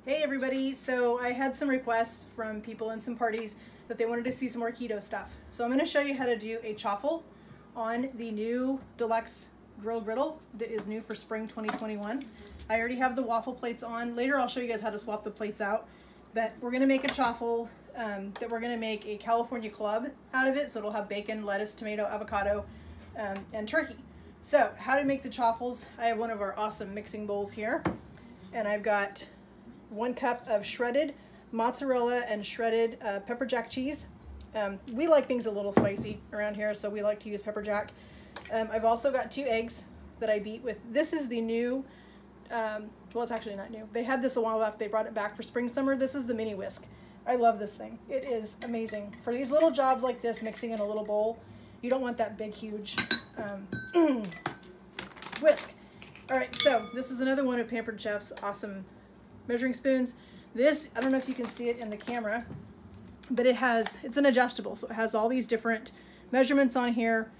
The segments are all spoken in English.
Hey everybody, so I had some requests from people in some parties that they wanted to see some more keto stuff. So I'm going to show you how to do a chaffle on the new Deluxe Griddle that is new for spring 2021. I already have the waffle plates on. Later I'll show you guys how to swap the plates out. But we're going to make a chaffle that we're going to make a California club out of it. So it'll have bacon, lettuce, tomato, avocado, and turkey. So how to make the chaffles. I have one of our awesome mixing bowls here. And I've got 1 cup of shredded mozzarella and shredded pepper jack cheese. We like things a little spicy around here, so we like to use pepper jack. I've also got 2 eggs that I beat with. This is the new, well, it's actually not new. They had this a while back. They brought it back for spring, summer. This is the mini whisk. I love this thing. It is amazing. For these little jobs like this, mixing in a little bowl, you don't want that big, huge whisk. All right, so this is another one of Pampered Chef's awesome measuring spoons. This, I don't know if you can see it in the camera, but it's an adjustable. So it has all these different measurements on here.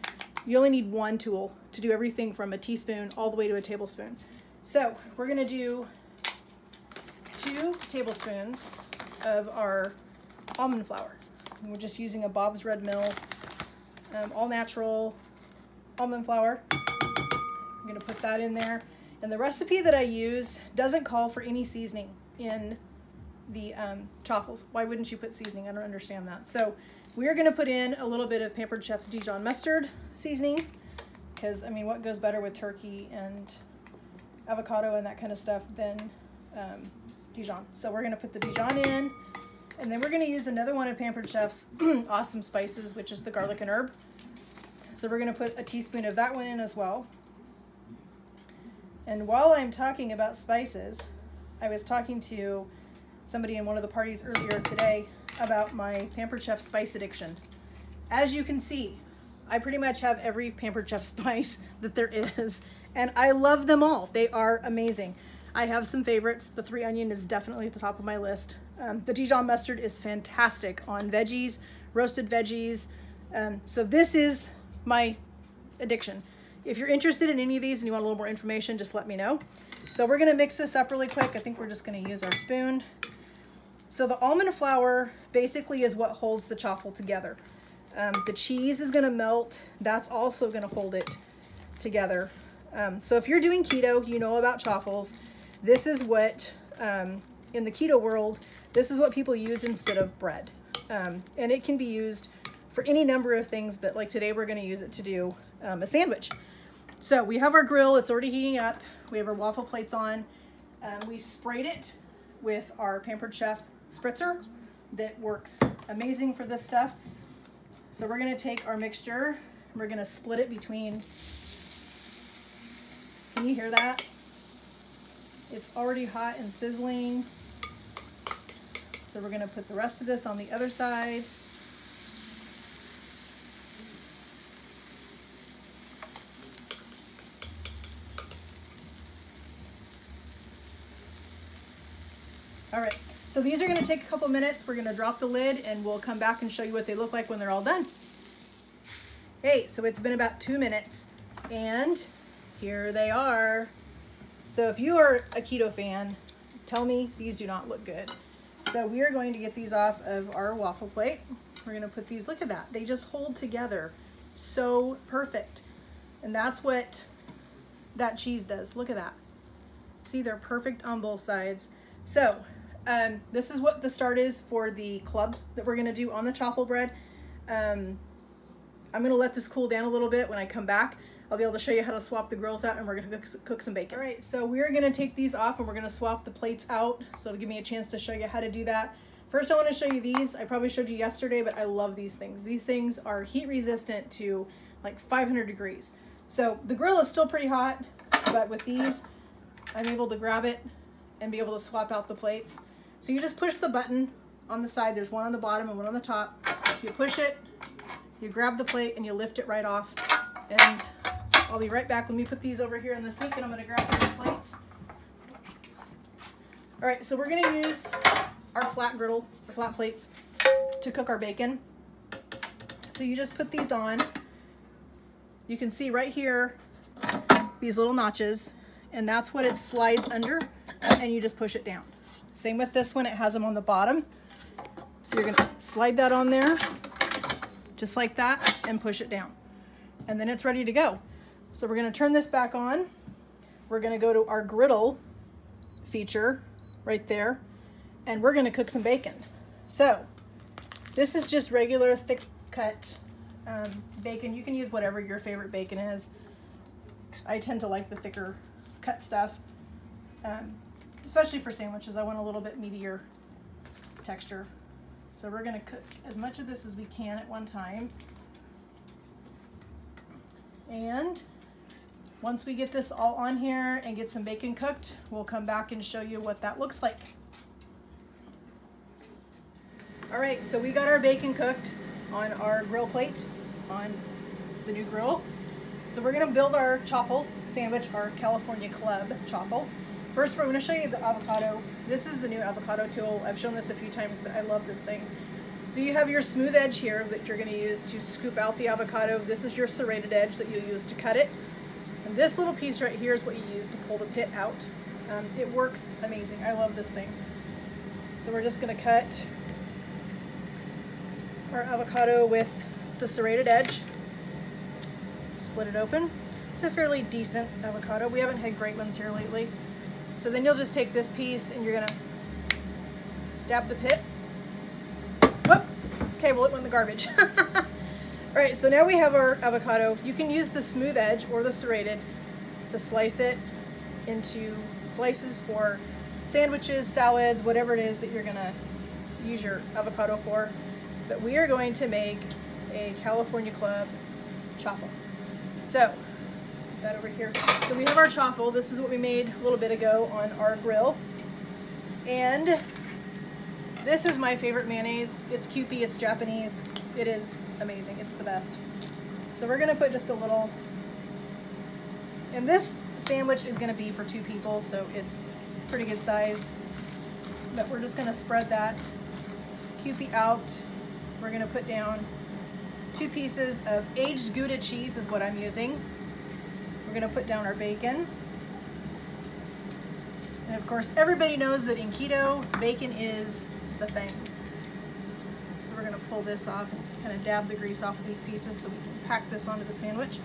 You only need 1 tool to do everything from a teaspoon all the way to a tablespoon. So we're gonna do 2 tablespoons of our almond flour. And we're just using a Bob's Red Mill, all natural almond flour. I'm gonna put that in there. And the recipe that I use doesn't call for any seasoning in the chaffles. Why wouldn't you put seasoning? I don't understand that. So we're gonna put in a little bit of Pampered Chef's Dijon mustard seasoning, because I mean, what goes better with turkey and avocado and that kind of stuff than Dijon. So we're gonna put the Dijon in, and then we're gonna use another one of Pampered Chef's awesome spices, which is the garlic and herb. So we're gonna put a teaspoon of that one in as well. And while I'm talking about spices, I was talking to somebody in one of the parties earlier today about my Pampered Chef spice addiction. As you can see, I pretty much have every Pampered Chef spice that there is, and I love them all. They are amazing. I have some favorites. The 3 onion is definitely at the top of my list. The Dijon mustard is fantastic on veggies, roasted veggies. So this is my addiction. If you're interested in any of these and you want a little more information, just let me know. So we're gonna mix this up really quick. I think we're just gonna use our spoon. So the almond flour basically is what holds the chaffle together. The cheese is gonna melt. That's also gonna hold it together. So if you're doing keto, you know about chaffles. This is what, in the keto world, this is what people use instead of bread. And it can be used for any number of things, but like today we're gonna use it to do a sandwich. So we have our grill, it's already heating up. We have our waffle plates on. We sprayed it with our Pampered Chef spritzer that works amazing for this stuff. So we're gonna take our mixture, and we're gonna split it between, can you hear that? It's already hot and sizzling. So we're gonna put the rest of this on the other side. All right, so these are gonna take a couple minutes. We're gonna drop the lid and we'll come back and show you what they look like when they're all done. Hey, so it's been about 2 minutes and here they are. So if you are a keto fan, tell me these do not look good. So we are going to get these off of our waffle plate. We're gonna put these, look at that. They just hold together so perfect. And that's what that cheese does, look at that. See, they're perfect on both sides. So, this is what the start is for the club that we're gonna do on the chaffle bread. I'm gonna let this cool down a little bit. When I come back, I'll be able to show you how to swap the grills out and we're gonna cook some bacon. All right, so we're gonna take these off and we're gonna swap the plates out. So it'll give me a chance to show you how to do that. First, I wanna show you these. I probably showed you yesterday, but I love these things. These things are heat resistant to like 500 degrees. So the grill is still pretty hot, but with these, I'm able to grab it and be able to swap out the plates. So you just push the button on the side. There's one on the bottom and one on the top. You push it, you grab the plate and you lift it right off. And I'll be right back. Let me put these over here in the sink and I'm gonna grab the plates. All right, so we're gonna use our flat griddle, or flat plates, to cook our bacon. So you just put these on. You can see right here, these little notches, and that's what it slides under, and you just push it down. Same with this one, it has them on the bottom. So you're gonna slide that on there, just like that, and push it down. And then it's ready to go. So we're gonna turn this back on. We're gonna go to our griddle feature right there, and we're gonna cook some bacon. So this is just regular thick cut bacon. You can use whatever your favorite bacon is. I tend to like the thicker cut stuff, especially for sandwiches. I want a little bit meatier texture. So we're gonna cook as much of this as we can at one time. And once we get this all on here and get some bacon cooked, we'll come back and show you what that looks like. All right, so we got our bacon cooked on our grill plate on the new grill. So we're gonna build our chaffle sandwich, our California Club chaffle. First, we're gonna show you the avocado. This is the new avocado tool. I've shown this a few times, but I love this thing. So you have your smooth edge here that you're gonna use to scoop out the avocado. This is your serrated edge that you'll use to cut it. And this little piece right here is what you use to pull the pit out. It works amazing. I love this thing. So we're just gonna cut our avocado with the serrated edge. Split it open. It's a fairly decent avocado. We haven't had great ones here lately. So then you'll just take this piece and you're gonna stab the pit. Whoop! Okay, well it went in the garbage. All right, so now we have our avocado. You can use the smooth edge or the serrated to slice it into slices for sandwiches, salads, whatever it is that you're gonna use your avocado for. But we are going to make a California Club chaffle. So, put that over here. So we have our chaffle. This is what we made a little bit ago on our grill. And this is my favorite mayonnaise. It's Kewpie, it's Japanese. It is amazing, it's the best. So we're gonna put just a little, and this sandwich is gonna be for 2 people, so it's pretty good size. But we're just gonna spread that Kewpie out. We're gonna put down 2 pieces of aged Gouda cheese is what I'm using. We're gonna put down our bacon. And of course, everybody knows that in keto, bacon is the thing. So we're gonna pull this off and kind of dab the grease off of these pieces so we can pack this onto the sandwich.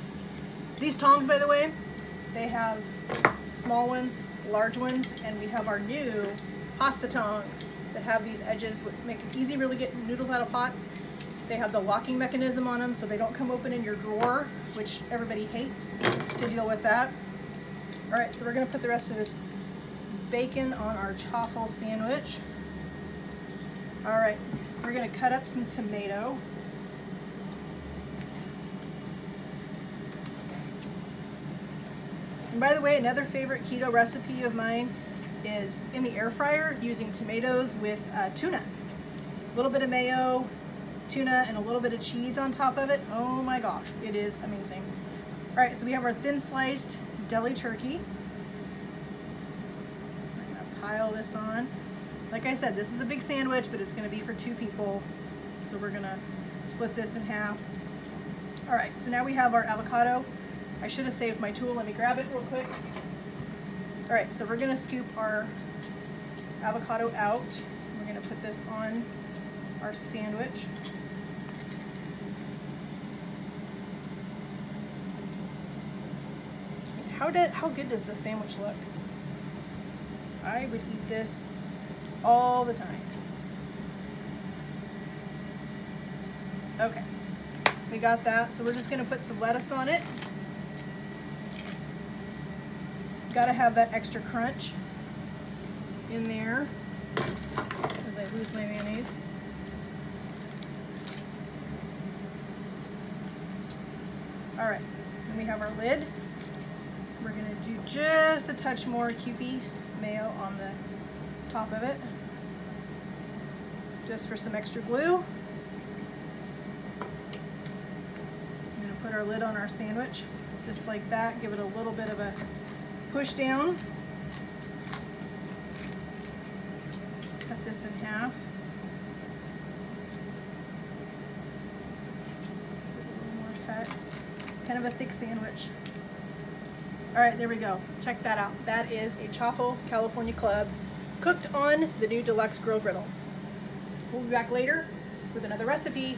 These tongs, by the way, they have small ones, large ones, and we have our new pasta tongs that have these edges that make it easy really get noodles out of pots. They have the locking mechanism on them so they don't come open in your drawer, which everybody hates to deal with that. All right, so we're gonna put the rest of this bacon on our chaffle sandwich. All right, we're gonna cut up some tomato. And by the way, another favorite keto recipe of mine is in the air fryer using tomatoes with tuna. A little bit of mayo, tuna, and a little bit of cheese on top of it. Oh my gosh, it is amazing. All right, so we have our thin sliced deli turkey. We're gonna pile this on. Like I said, this is a big sandwich, but it's gonna be for 2 people. So we're gonna split this in half. All right, so now we have our avocado. I should have saved my tool. Let me grab it real quick. All right, so we're gonna scoop our avocado out. We're gonna put this on our sandwich. How good does this sandwich look? I would eat this all the time. Okay, we got that. So we're just gonna put some lettuce on it. Gotta have that extra crunch in there as I lose my mayonnaise. All right, then we have our lid. We're gonna do just a touch more Kewpie mayo on the top of it, just for some extra glue. I'm gonna put our lid on our sandwich, just like that. Give it a little bit of a push down. Cut this in half. A little more cut. It's kind of a thick sandwich. All right, there we go. Check that out. That is a Chaffle California Club cooked on the new Deluxe Grill Griddle. We'll be back later with another recipe.